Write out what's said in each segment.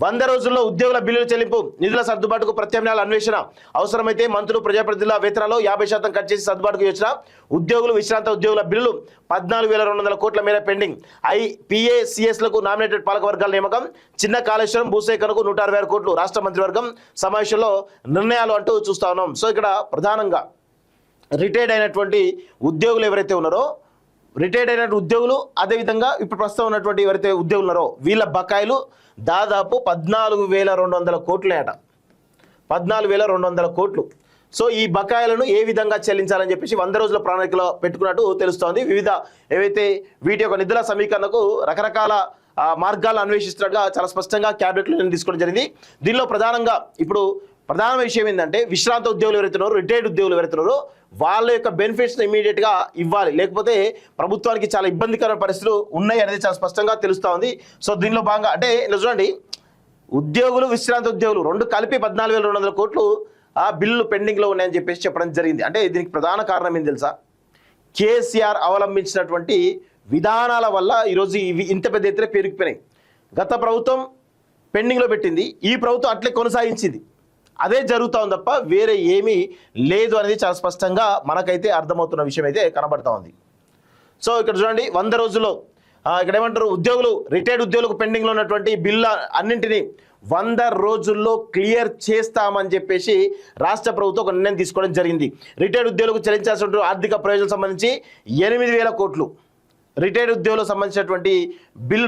100 రోజుల్లో ఉద్యోగుల బిల్లుల చెల్లింపు, నిధుల సర్దుబాటుకు ప్రత్యామ్నాయాల అన్వేషణ, అవసరమైతే మంత్రులు ప్రజాప్రతినిధుల వేతనాలు 50% కట్ చేసి సర్దుబాటుకు యోచన, ఉద్యోగులు విశ్రాంత ఉద్యోగుల బిల్లులు 14,200 కోట్ల మేర పెండింగ్, PACSలకు నామినేటెడ్ పాలక వర్గాల నియామకం, చిన్న కాళేశ్వరం భూసేకరణకు 166 కోట్లు, రాష్ట్ర మంత్రివర్గం సమావేశంలో నిర్ణయాలు అంటూ చూస్తా ఉన్నాం. సో ఇక్కడ ప్రధానంగా రిటైర్డ్ అయినటువంటి ఉద్యోగులు ఎవరైతే ఉన్నారో, రిటైర్డ్ అయినటువంటి ఉద్యోగులు, అదేవిధంగా ఇప్పుడు ప్రస్తుతం ఉన్నటువంటి ఎవరైతే ఉద్యోగులు ఉన్నారో వీళ్ళ బకాయిలు దాదాపు 14,200 కోట్లే అట. 14,200 కోట్లు. సో ఈ బకాయిలను ఏ విధంగా చెల్లించాలని చెప్పేసి 100 రోజుల ప్రణాళికలో పెట్టుకున్నట్టు తెలుస్తోంది. వివిధ ఏవైతే వీటి యొక్క నిధుల సమీకరణకు రకరకాల మార్గాలను అన్వేషిస్తున్నట్టుగా చాలా స్పష్టంగా క్యాబినెట్లో నేను తీసుకోవడం జరిగింది. దీనిలో ప్రధానంగా ఇప్పుడు ప్రధాన విషయం ఏంటంటే, విశ్రాంత ఉద్యోగులు ఎవరైతున్నారో, రిటైర్డ్ ఉద్యోగులు ఎవరైతున్నారో వాళ్ళ యొక్క బెనిఫిట్స్ని ఇమీడియట్గా ఇవ్వాలి, లేకపోతే ప్రభుత్వానికి చాలా ఇబ్బందికరమైన పరిస్థితులు ఉన్నాయి అనేది చాలా స్పష్టంగా తెలుస్తూ ఉంది. సో దీనిలో భాగంగా అంటే ఇలా చూడండి, ఉద్యోగులు విశ్రాంత ఉద్యోగులు రెండు కలిపి 14,200 కోట్లు ఆ బిల్లులు పెండింగ్లో ఉన్నాయని చెప్పేసి చెప్పడం జరిగింది. అంటే దీనికి ప్రధాన కారణం ఏం తెలుసా? కేసీఆర్ అవలంబించినటువంటి విధానాల వల్ల ఈరోజు ఇవి ఇంత పెద్ద ఎత్తున పెరిగిపోయినాయి. గత ప్రభుత్వం పెండింగ్లో పెట్టింది, ఈ ప్రభుత్వం అట్లే కొనసాగించింది. అదే జరుగుతూ ఉంది తప్ప వేరే ఏమీ లేదు అనేది చాలా స్పష్టంగా మనకైతే అర్థమవుతున్న విషయం అయితే కనబడతా ఉంది. సో ఇక్కడ చూడండి, 100 రోజుల్లో ఇక్కడ ఏమంటారు, ఉద్యోగులు రిటైర్డ్ ఉద్యోగులకు పెండింగ్లో ఉన్నటువంటి బిల్లు అన్నింటినీ 100 రోజుల్లో క్లియర్ చేస్తామని చెప్పేసి రాష్ట్ర ప్రభుత్వం ఒక నిర్ణయం తీసుకోవడం జరిగింది. రిటైర్డ్ ఉద్యోగులకు చెల్లించాల్సిన ఆర్థిక ప్రయోజనం సంబంధించి 8,000 కోట్లు, రిటైర్డ్ ఉద్యోగులకు సంబంధించినటువంటి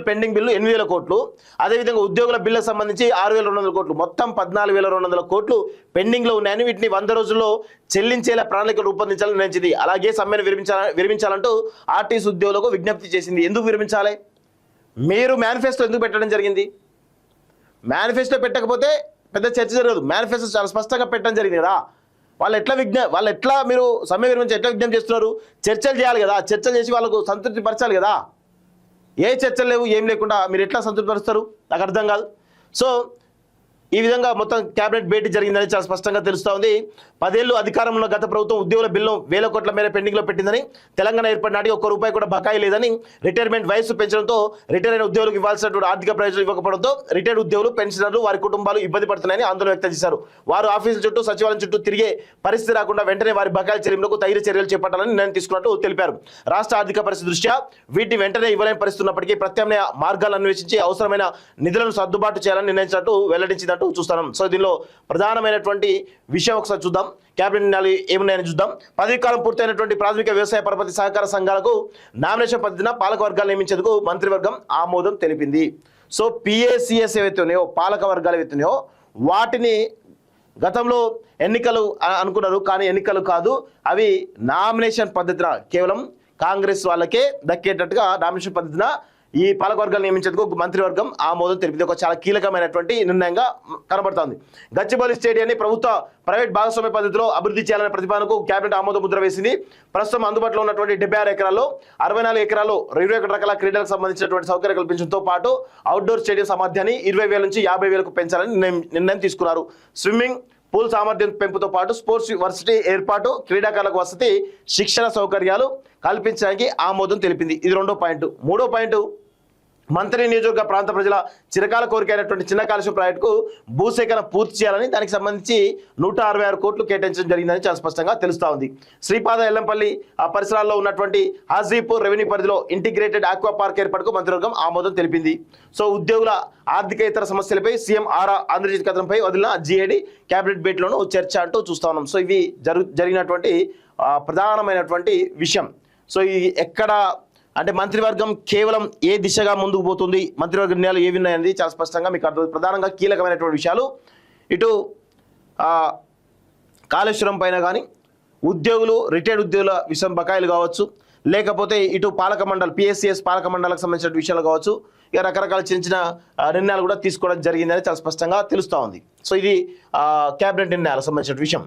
పెండింగ్ బిల్లు 8,000 కోట్లు, అదేవిధంగా ఉద్యోగుల బిల్లుకు సంబంధించి 6,200 కోట్లు, మొత్తం 14,200 కోట్లు పెండింగ్లో ఉన్నాయని వీటిని 100 రోజుల్లో చెల్లించేలా ప్రణాళిక రూపొందించాలని నిర్ణయించింది. అలాగే సమ్మెను విరమించాలంటూ ఆర్టీసీ ఉద్యోగులకు విజ్ఞప్తి చేసింది. ఎందుకు విరమించాలి? మీరు మేనిఫెస్టో ఎందుకు పెట్టడం జరిగింది? మేనిఫెస్టో పెట్టకపోతే పెద్ద చర్చ జరగదు. మేనిఫెస్టో చాలా స్పష్టంగా పెట్టడం జరిగింది కదా. వాళ్ళు ఎట్లా మీరు సమ్మె విరమించి ఎట్లా విజ్ఞప్తి చేస్తున్నారు? చర్చలు చేయాలి కదా, చర్చలు చేసి వాళ్ళకు సంతృప్తి పరచాలి కదా. ఏ చర్చలు లేవు, ఏం లేకుండా మీరు ఎట్లా సంతృప్తి పరుస్తారు? నాకు అర్థం కాదు. సో ఈ విధంగా మొత్తం క్యాబినెట్ భేటీ జరిగిందని చాలా స్పష్టంగా తెలుస్తూ ఉంది. 10 ఏళ్ళు అధికారంలో గత ప్రభుత్వం ఉద్యోగుల బిల్లు 1,000 కోట్ల మేర పెండింగ్లో పెట్టిందని, తెలంగాణ ఏర్పడిన నాటికి ₹1 కూడా బకాయి లేదని, రిటైర్మెంట్ వయసు పెంచడంతో రిటైర్ అయిన ఉద్యోగులకు ఇవ్వాల్సినటువంటి ఆర్థిక ప్రయోజనం ఇవ్వకపోవడంతో రిటైర్డ్ ఉద్యోగులు, పెన్షనర్లు, వారి కుటుంబాలు ఇబ్బంది పడుతున్నాయని ఆందోళన వ్యక్తం చేశారు. వారు ఆఫీసుల చుట్టూ, సచివాలయం చుట్టూ తిరిగే పరిస్థితి రాకుండా వెంటనే వారి బకాయిల చెల్లింపులకు తగిన చర్యలు చేపట్టాలని నిర్ణయం తీసుకున్నట్టు తెలిపారు. రాష్ట్ర ఆర్థిక పరిస్థితి దృష్ట్యా వీటిని వెంటనే ఇవ్వలేని పరిస్థితి ఉన్నప్పటికీ ప్రత్యామ్నాయ మార్గాలను అన్వేషించి అవసరమైన నిధులను సర్దుబాటు చేయాలని నిర్ణయించినట్టు వెల్లడించినట్టు చూస్తున్నాం. సో దీనిలో ప్రధానమైనటువంటి విషయం ఒకసారి చూద్దాం. క్యాబినెట్ నిర్ణయాలు ఏమున్నాయని చూద్దాం. పదవీ కాలం పూర్తయినటువంటి ప్రాథమిక వ్యవసాయ పరపతి సహకార సంఘాలకు నామినేషన్ పద్ధతిన పాలక వర్గాలు నియమించేందుకు మంత్రివర్గం ఆమోదం తెలిపింది. సో PACS ఏవైతే ఉన్నాయో, పాలక వర్గాలు ఏవైతే ఉన్నాయో వాటిని గతంలో ఎన్నికలు అనుకున్నారు, కానీ ఎన్నికలు కాదు, అవి నామినేషన్ పద్ధతిన కేవలం కాంగ్రెస్ వాళ్ళకే దక్కేటట్టుగా నామినేషన్ పద్ధతిన ఈ పాలకవర్గాలు నియమించేందుకు మంత్రివర్గం ఆమోదం తెలిపింది. ఒక చాలా కీలకమైనటువంటి నిర్ణయంగా కనబడుతోంది. గచ్చిబౌలి స్టేడియాన్ని ప్రైవేట్ భాగస్వామ్య పద్ధతిలో అభివృద్ధి చేయాలనే ప్రతిపాదనకు కేబినెట్ ఆమోద ముద్ర వేసింది. ప్రస్తుతం అందుబాటులో ఉన్నటువంటి 76 ఎకరాల్లో 64 ఎకరాల్లో 21 రకాల క్రీడలకు సంబంధించినటువంటి సౌకర్యం కల్పించడంతో పాటు అవుట్డోర్ స్టేడియం సామర్థ్యాన్ని 20,000 నుంచి 50,000కు పెంచాలని నిర్ణయం తీసుకున్నారు. స్విమ్మింగ్ పూల్ సామర్థ్యం పెంపుతో పాటు స్పోర్ట్స్ యూనివర్సిటీ ఏర్పాటు, క్రీడాకారులకు వసతి, శిక్షణ సౌకర్యాలు కల్పించడానికి ఆమోదం తెలిపింది. ఇది 2వ పాయింట్. 3వ పాయింట్, మంత్రి నియోజకవర్గ ప్రాంత ప్రజల చిరకాల కోరిక అయినటువంటి చిన్న కాళేశ్వరం ప్రాజెక్టుకు భూసేకరణ పూర్తి చేయాలని, దానికి సంబంధించి 166 కోట్లు కేటాయించడం జరిగిందని చాలా స్పష్టంగా తెలుస్తూ ఉంది. శ్రీపాద ఎల్లంపల్లి పరిసరాల్లో ఉన్నటువంటి హాజీపూర్ రెవెన్యూ పరిధిలో ఇంటిగ్రేటెడ్ ఆక్వా పార్క్ ఏర్పాటుకు మంత్రివర్గం ఆమోదం తెలిపింది. సో ఉద్యోగుల ఆర్థికేతర సమస్యలపై సీఎం ఆంధ్రజ్యోతి కథనంపై వదిలిన GAD క్యాబినెట్ భేటీలోనూ చర్చ అంటూ చూస్తా ఉన్నాం. సో ఇవి జరిగినటువంటి ప్రధానమైనటువంటి విషయం. సో ఈ ఎక్కడ అంటే మంత్రివర్గం కేవలం ఏ దిశగా ముందుకు పోతుంది, మంత్రివర్గ నిర్ణయాలు ఏవి ఉన్నాయనేది చాలా స్పష్టంగా మీకు అర్థం. ప్రధానంగా కీలకమైనటువంటి విషయాలు ఇటు కాళేశ్వరం పైన కానీ, ఉద్యోగులు రిటైర్డ్ ఉద్యోగుల విషయం బకాయిలు కావచ్చు, లేకపోతే ఇటు పాలక మండలి PACS పాలక మండలికి సంబంధించిన విషయాలు కావచ్చు, ఇక రకరకాల చిన్న నిర్ణయాలు కూడా తీసుకోవడం జరిగిందని చాలా స్పష్టంగా తెలుస్తూ ఉంది. సో ఇది క్యాబినెట్ నిర్ణయాలకు సంబంధించిన విషయం.